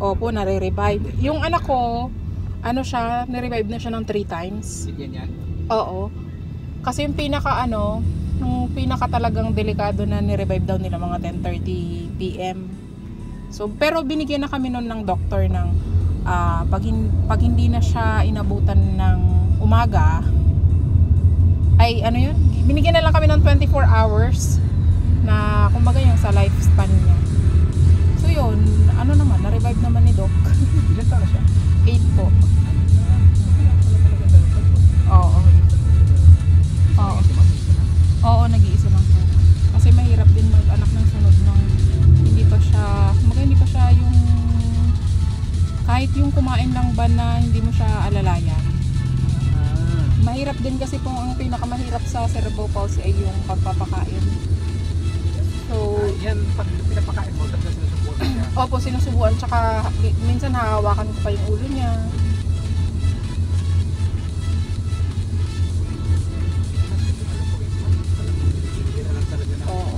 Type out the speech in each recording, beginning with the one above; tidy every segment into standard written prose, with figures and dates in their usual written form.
Opo, nare-revive. Yung anak ko, ano siya, nare-revive na siya ng 3 times. Yan. Oo. Kasi yung yung pinaka talagang delikado na ni-revive daw nila mga 10:30 PM. So, pero binigyan na kami noon ng doktor ng pag hindi na siya inabutan ng umaga, ay ano yun? Binigyan na lang kami ng 24 hours na kumbaga yung sa lifespan niya. So yun, ano naman, na-revive naman ni Doc. Ilan taon na siya? 8 po. Oo. Oo. Oo, nag-iisa lang po. Kasi mahirap din mag-anak ng sunod nung hindi pa siya yung kahit yung kumain lang ba na hindi mo siya alalayan. Mahirap din kasi po, ang pinakamahirap sa cerebral palsy ay yung pagpapakain. So, yan, pag pinapakain mo, tapos sinusubuan siya. opo, sinusubuan, tsaka minsan hahawakan ko pa yung ulo niya. Oo.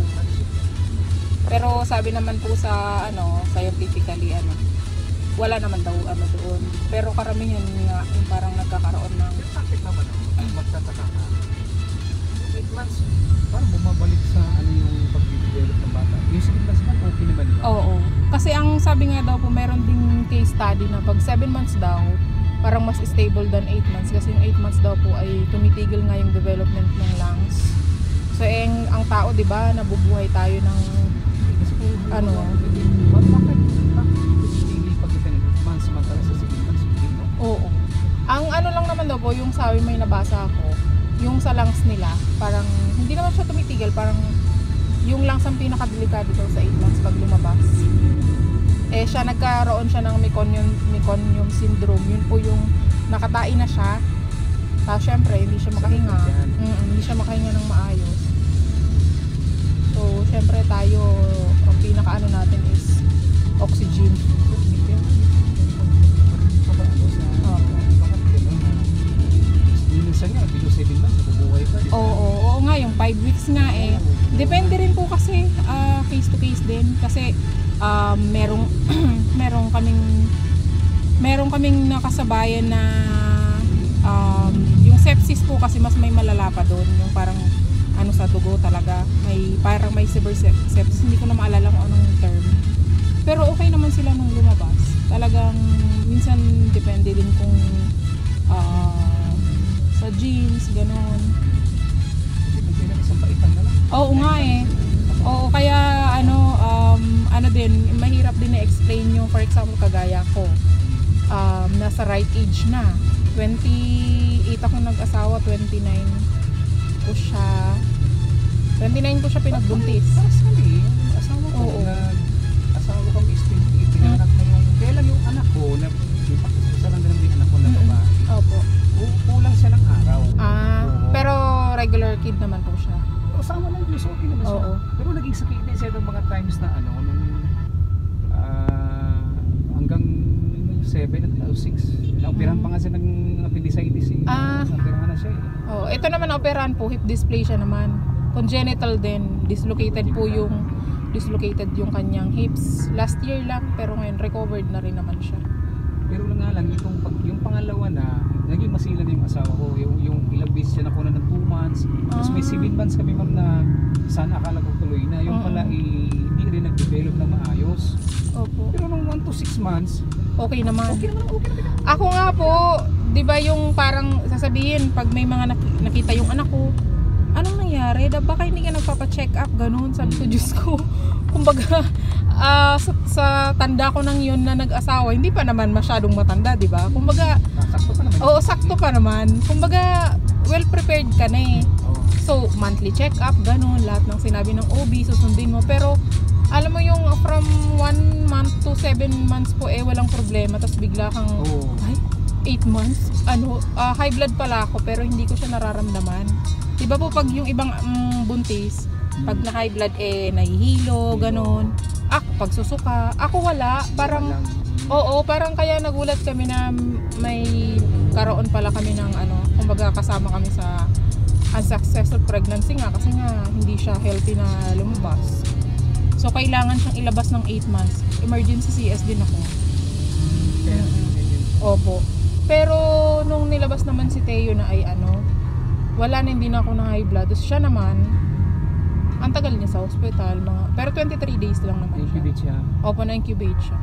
Pero sabi naman po sa scientifically wala naman daw doon. Pero karamihan nga yung parang nagkakaroon ng Bakit naman magtataka ka? 8 months, parang bumabalik sa yung pag-develop ng bata. Yung 7 months man, okay naman yun. Oo. Kasi ang sabi nga daw po, meron ding case study na pag 7 months daw, parang mas stable than 8 months. Kasi yung 8 months daw po ay tumitigil nga yung development ng lungs. So, ang tao, di ba, nabubuhay tayo ng Bakit hindi pag-depend 8 months, samantala sa 7 months, no? Oo. Ang lang naman daw po, yung sabi may nabasa ako, yung sa lungs nila, parang hindi naman siya tumitigil, parang yung lungs ang pinakadelikado daw sa 8 months pag lumabas. Nagkaroon siya ng meconium syndrome. Yun po yung nakatain na siya. Tapos syempre, hindi siya makahinga. Hindi siya makahinga ng maayos. So, syempre tayo, ang pinakaano natin is oxygen. Minsan nga, below 7 months, nabubuhay pa. Oo nga, yung 5 weeks nga eh. Depende rin po kasi, case to case din. Kasi, merong kaming nakasabayan na, yung sepsis po kasi mas may malala pa doon. Yung parang, sa dugo talaga. Parang may severe sepsis. Hindi ko na maalala kung anong term. Pero okay naman sila nung lumabas. Talagang, minsan, depende din kung, sa genes, gano'n. Oo nga eh. Oo, kaya din, mahirap din na-explain yung, for example, kagaya ko. Nasa right age na. 28 ako nag-asawa, 29 ko siya. 29 ko siya pinagbuntis. Actually, asawa ko, asawa kong pinanganak na kailan yung anak ko, isa lang din anak ko na babae. Opo. Kulang siya ng araw. Pero regular kid naman po siya. Kasama ng Diyos, okay naman siya. Pero naging sakit din siya ng mga times na hanggang 7 at 6. Naoperahan pa nga siya ng appendicitis eh. Naoperahan na siya eh. Ito naman operahan po, hip dysplasia naman. Congenital din, dislocated yung kanyang hips. Last year lang, pero ngayon recovered na rin naman siya. Pero nga lang, yung pangalawa na, naging masila na yung asawa ko. Yung ilang beses siya nakuha ng 2 months. Tapos may 7 months kami ma'am na sana akala ko tuloy na. Yung pala hindi rin nag-develop na maayos. Opo. Pero nung 1 to 6 months, okay naman. Okay naman. Ako nga po, di ba yung parang sasabihin, pag may mga nakita yung anak ko, anong nangyari? Baka hindi ka nagpapa-check up, ganun. Sabi ko, Diyos ko. Kumbaga, sa tanda ko nang yun na nag-asawa, hindi pa naman masyadong matanda, di ba? Kumbaga, sakto pa naman. Oo, sakto pa naman. Kumbaga, well prepared ka na eh. So, monthly check up, ganun. Lahat ng sinabi ng OB, susundin mo. Pero, alam mo yung from 1 month to 7 months po walang problema. Tapos bigla kang, 8 months? High blood pala ako, pero hindi ko siya nararamdaman. Diba po pag yung ibang buntis, pag na high blood nahihilo, ganun. Pag susuka, ako wala. Parang, parang kaya nagulat kami na may karoon pala kami ng kumbaga kasama kami sa unsuccessful pregnancy nga kasi nga hindi siya healthy na lumabas. So kailangan siyang ilabas ng 8 months. Emergency CS din ako. Opo. Pero nung nilabas naman si Teo na ay wala na, hindi na ako na high blood. Tapos siya naman, ang tagal niya sa hospital, pero 23 days lang naman siya. Incubate siya. Opo, na-incubate siya.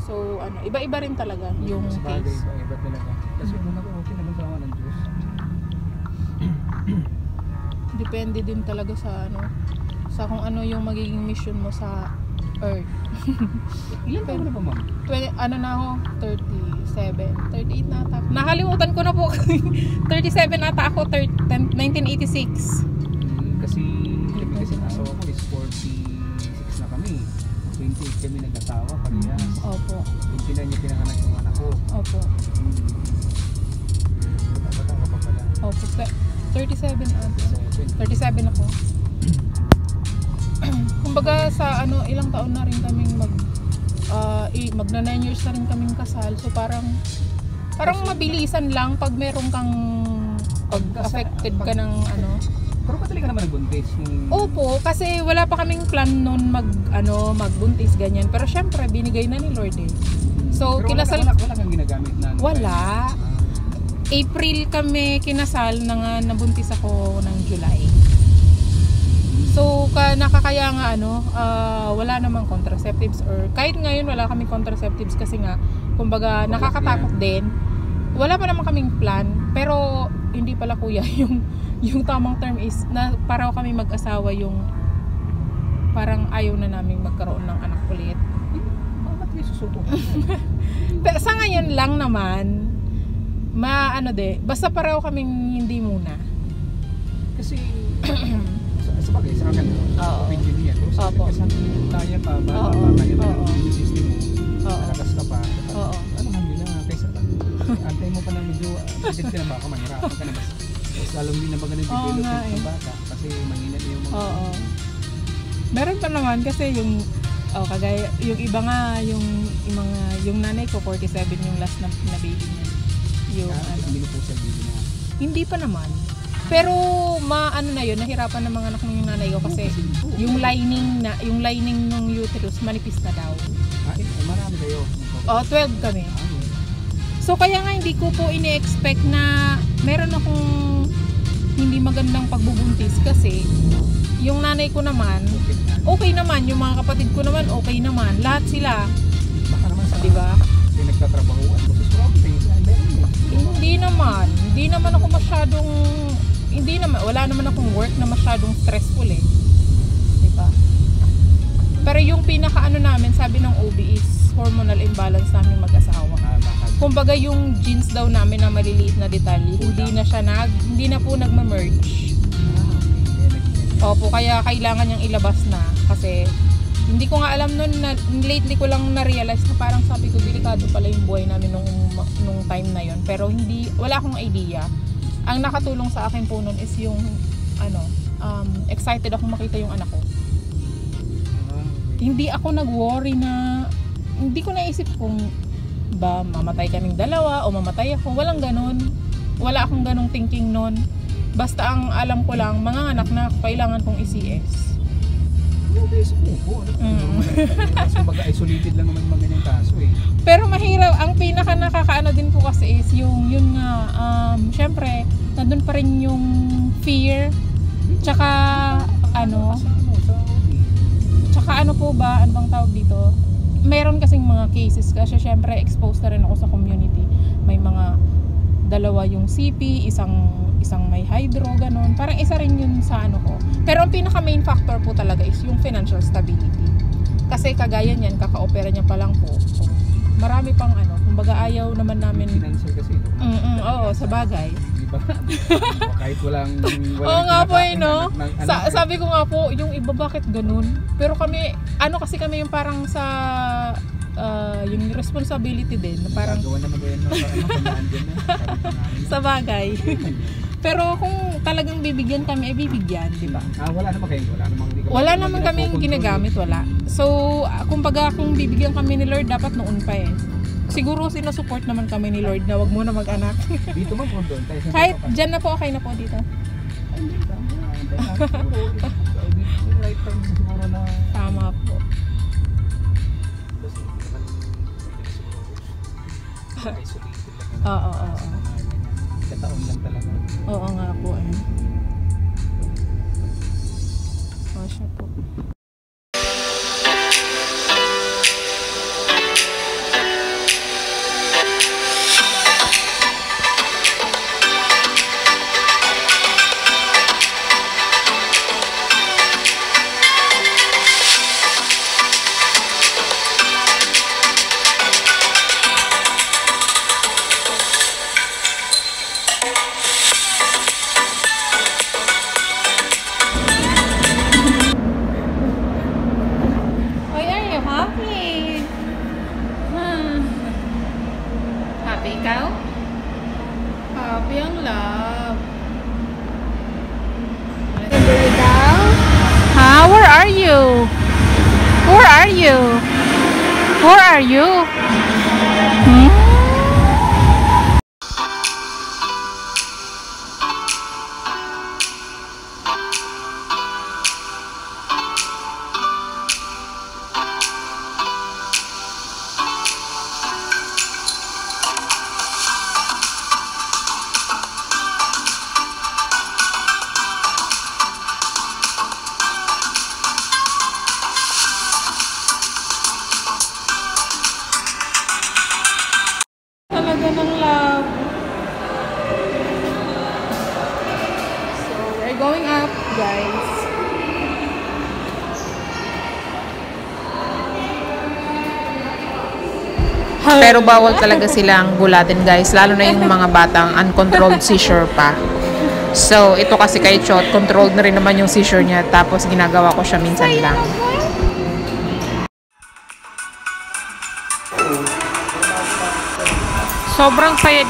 So, iba-iba rin talaga yung Sa bagay, case. iba talaga. Kasi kung ako, okay naman sa ng Diyos. Depende din talaga sa kung ano yung magiging mission mo sa Earth. Ilan taon na ba, ma'am? Na ako, 37, 38 na ata. Nakalimutan ko na po. 37 ata ako, 1986. Kasi kami kasi asawa ko is 46 na kami. 28 kami nag-asawa, parehas. Opo. 29 yung pinanganak yung anak ko. Opo. Bata ka pa pala. Opo. 37 ata. 7. 37 ako. Kumbaga sa ilang taon na rin kaming magna 9 years na rin kaming kasal. So parang mabilisan lang pag meron kang affected ka ng Pero madali ka naman nagbuntis. Opo, kasi wala pa kaming plan noon magbuntis ganyan. Pero syempre binigay na ni Lord eh. So pero kinasal wala kang ginagamit na wala. April kami kinasal nabuntis ako ng July. So nakakaya nga wala namang contraceptives or kahit ngayon wala kaming contraceptives kasi nga kumbaga nakakatakot din. Wala pa naman kaming plan pero hindi pala kuya yung tamang term is na para kami mag-asawa yung parang ayaw na namin magkaroon ng anak ulit. Bakit kayo susubok? Sa ngayon lang naman basta pareho kaming hindi muna. Kasi sa bagay, sa akin, opinion niya. Pero sa akin, kasi hindi tayo pa, kaya pa yung system mo, nalakas ka pa. Alhamdulillah, kaysa antay mo pa na medyo, kasi ka na baka mahirapan ka na mas. Lalong din na magaling develop ng bata kasi mahina na yung mga... Meron pa naman kasi yung kagaya, yung iba nga, yung nanay ko, 47 yung last na baby niya. Hindi na po siya baby na. Hindi pa naman. Pero na yun, nahirapan ng mga anak ng yung nanay ko kasi yung lining ng uterus manipis na daw. Marami kayo. 12 kami. So kaya nga hindi ko po ini-expect na meron akong hindi magandang pagbubuntis kasi yung nanay ko naman okay naman, yung mga kapatid ko naman okay naman, lahat sila. Baka naman sa diba? Pinagtatrabahuan kasi hindi naman ako masyadong wala naman akong work na masyadong stressful eh. Diba? Pero yung pinaka namin, sabi ng OB is hormonal imbalance namin mag-asawa. Kumbaga yung genes daw namin na maliliit na detalye, hindi na po nagma-merge. Opo, kaya kailangan niyang ilabas na kasi hindi ko nga alam noon na lately ko lang na-realize na parang sabi ko delikado pala yung buhay namin nung time na yon. Pero wala akong idea. Ang nakatulong sa akin po noon is yung excited ako makita yung anak ko. Hindi ako nag-worry na hindi ko naisip kung ba mamatay kaming dalawa o mamatay ako. Walang ganun. Wala akong ganung thinking noon. Basta ang alam ko lang, mga anak na kailangan kong i-CS. Kumbaga isolated lang naman mga ganyang kaso eh. Pero mahirap, ang pinaka nakakaano din po kasi is yun nga, syempre, nandun pa rin yung fear, tsaka ano po ba, ano bang tawag dito? Meron kasing mga cases kasi syempre exposed na rin ako sa community. May mga dalawa yung CP, isang may hydro, ganun. Parang isa rin yun sa ko. Pero ang pinaka main factor po talaga is yung financial stability. Kasi kagaya niyan, kaka-opera niya pa lang po. So, marami pang kumbaga ayaw naman namin. Financial kasi, no? Oo, sa bagay. Diba? Kahit walang oo nga po sabi ko nga po, yung iba bakit ganun? Pero kami, kasi kami yung parang sa yung responsibility din. Parang gawa naman yan sa bagay. Pero kung talagang bibigyan kami, ay bibigyan, di ba? Wala naman kaming ginagamit, wala. So, kumbaga kung bibigyan kami ni Lord, dapat noon pa eh. Siguro sinusupport naman kami ni Lord na wag mo na mag-anak. Dito ba po doon? Kahit dyan na po, okay na po dito. Tama po. Isolated lang naman. Oo. Kataon lang talaga. Oo nga po eh. Oh, siya po. Happy. Happy ikaw? Happy ang love. Ha? Where are you? Where are you? Where are you? Talaga ng love. So, we're going up, guys. Pero bawal talaga silang gulatin guys, lalo na yung mga batang uncontrolled seizure pa. So, ito kasi kay Chot, controlled na rin naman yung seizure niya, tapos ginagawa ko siya minsan lang. Sobrang saya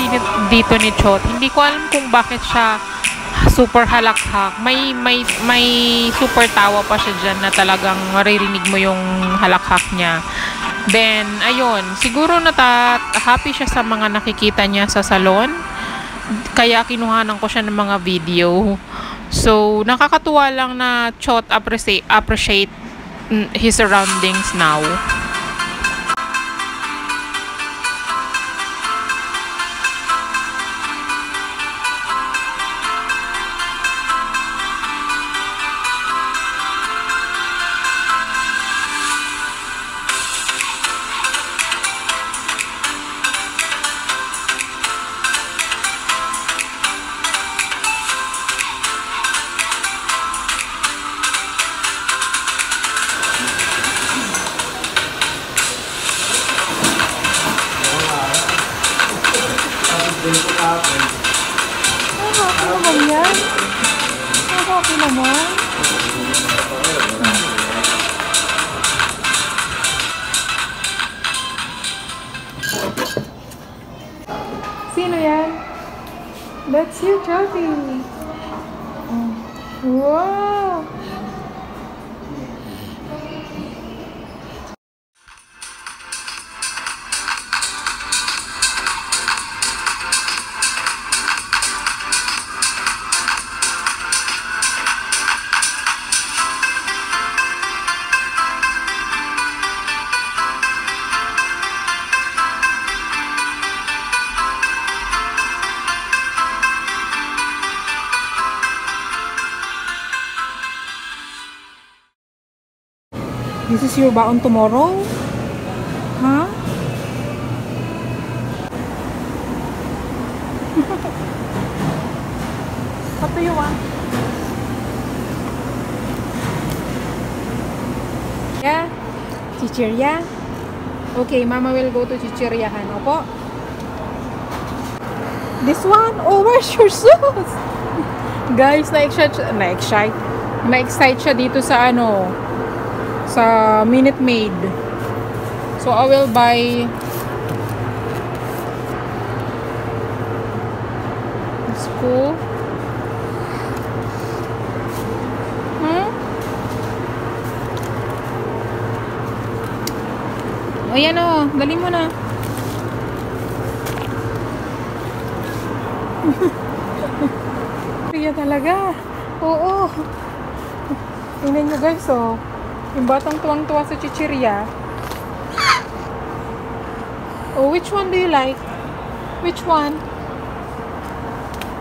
dito ni Chot. Hindi ko alam kung bakit siya super halakhak. May super tawa pa siya dyan na talagang maririnig mo yung halakhak niya. Then, ayun, siguro happy siya sa mga nakikita niya sa salon. Kaya kinuhanan ko siya ng mga video. So, nakakatuwa lang na Chot appreciate his surroundings now. Happy naman yan. Happy naman. Sino yan? That's you, Joby. Wow! This is your baon tomorrow? Huh? What do you want? Yeah? Chichirya? Okay, Mama will go to Chichiryahan. Opo? This one? Oh, where's your shoes? Guys, na-excite siya dito sa sa Minute Maid. So I will buy school. Ayan o, dali mo na. Kaya talaga. Oo. Tingnan nyo guys, oh. Yung batang tuwang-tuwa sa chichirya. Oh, which one do you like? Which one?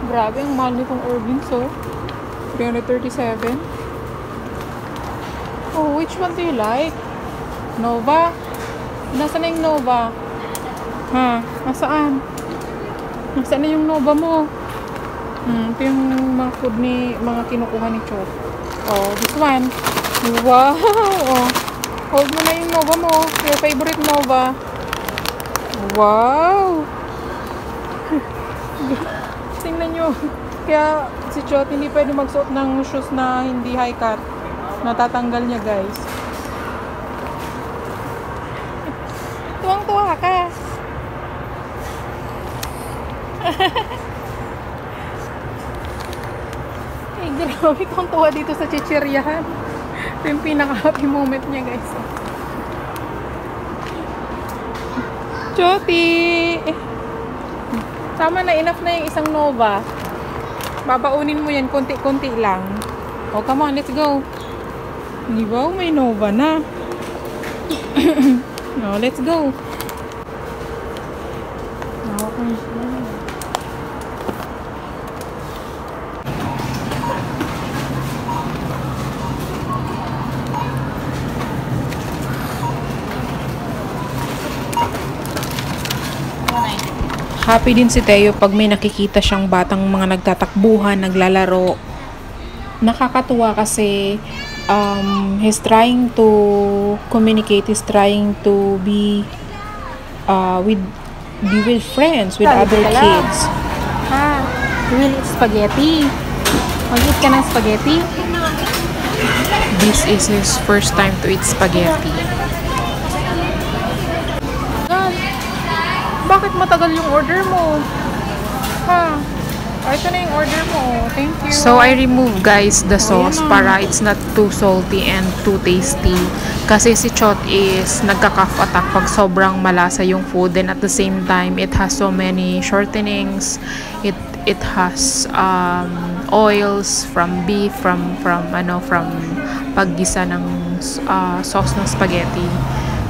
Grabe, ang mahal nitong Irving, so 337. Oh, which one do you like? Nova? Nasaan na yung Nova? Ha? Nasaan? Nasaan na yung Nova mo? Ito yung mga food ni, mga kinukuha ni Chot. Oh, this one. Wow! Oh, hold mo na yung Nova mo. Your favorite Nova. Wow! Tingnan nyo. Kaya si Chot hindi pwede magsuot ng shoes na hindi high cut. Natatanggal niya, guys. Tuwang-tuwa ka. Ay, grabe kong tuwa dito sa chichiryahan. Ito yung pinaka-happy moment niya, guys. Choti! Tama na, enough na yung isang Nova. Babaunin mo yan, konti-konti lang. Oh, come on, let's go. Di ba? May Nova na. No, let's go. Happy din si Teo pag may nakikita siyang batang mga nagtatakbuhan, naglalaro. Nakakatuwa kasi he's trying to communicate, he's trying to be with friends, with other kids. Ha, will eat spaghetti. Mag-eat ka ng spaghetti? This is his first time to eat spaghetti. Bakit matagal yung order mo? Ha? Ito na yung order mo. Thank you. So, I remove, guys, the sauce para it's not too salty and too tasty. Kasi si Chot is nagka-cough attack pag sobrang malasa yung food. And at the same time, it has so many shortenings. It has oils from beef, from paggisa ng sauce ng spaghetti.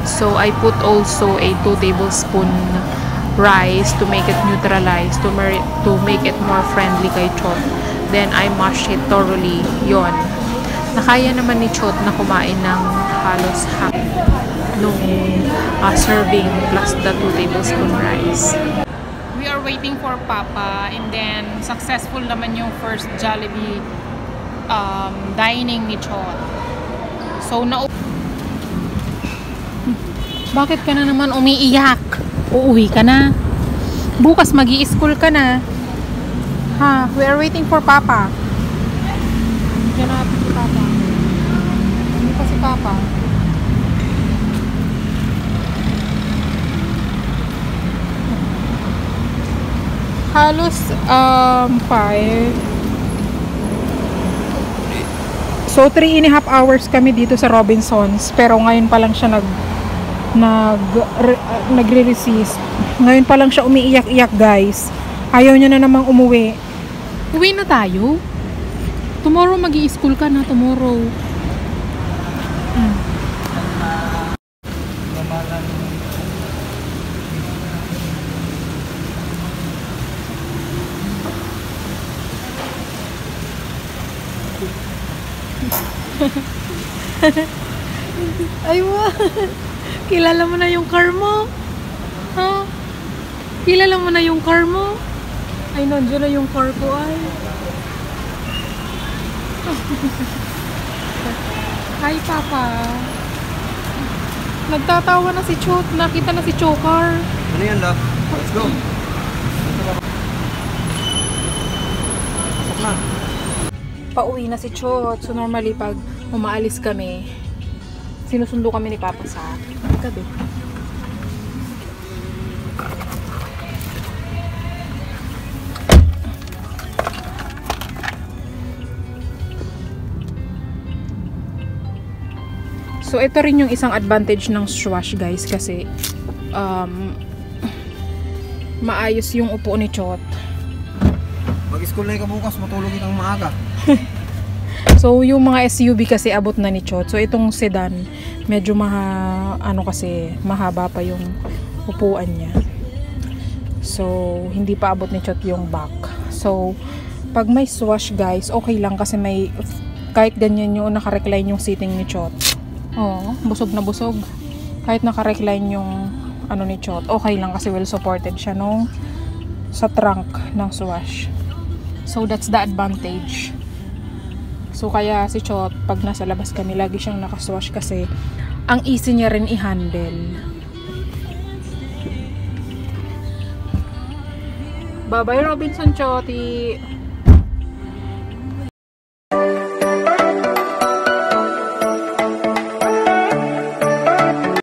So, I put also a 2 tablespoon rice to make it neutralize, to make it more friendly kay Chot. Then I mash it thoroughly. Yon. Nakaya naman ni Chot na kumain ng halos half nung serving plus the 2 tablespoon rice. We are waiting for Papa, and then successful naman yung first Jollibee dining ni Chot. So bakit ka na naman umiiyak? Uuwi ka na. Bukas mag-i-school ka na. Ha? We are waiting for Papa. Diyan natin si Papa. Hindi pa si Papa. Halos 5. So 3.5 hours kami dito sa Robinsons. Pero ngayon pa lang siya nagre-resist. Ngayon pa lang siya umiiyak-iyak, guys. Ayaw niya na namang umuwi. Uwi na tayo. Tomorrow mag-i-school ka na, tomorrow. Ay, wow. Kilala mo na yung car mo? Ha? Kilala mo na yung car mo? Ay, nandiyan na yung car ko, ay. Hi, Papa. Nagtatawa na si Chot. Nakita na si Chokar. Ano yan, love? Let's go. Pasok na. Pauwi na si Chot. So, normally, pag umaalis kami, sinusundo kami ni Papa sa gabi. So, ito rin yung isang advantage ng Schwash, guys, kasi maayos yung upo ni Chot. Mag-school na ka bukas, matulog itong maaga. So, yung mga SUV kasi abot na ni Chot. So, itong sedan, medyo mahaba pa yung upuan niya. So, hindi pa abot ni Chot yung back. So, pag may swash guys, okay lang kasi may, kahit ganyan yung naka-recline yung seating ni Chot. Oh, busog na busog. Kahit naka-recline yung ano ni Chot, okay lang kasi well supported siya nung sa trunk ng swash. So, that's the advantage. So, kaya si Chot, pag nasa labas kami, lagi siyang nakaswash kasi ang easy niya rin i-handle. Bye-bye Robinson Choti!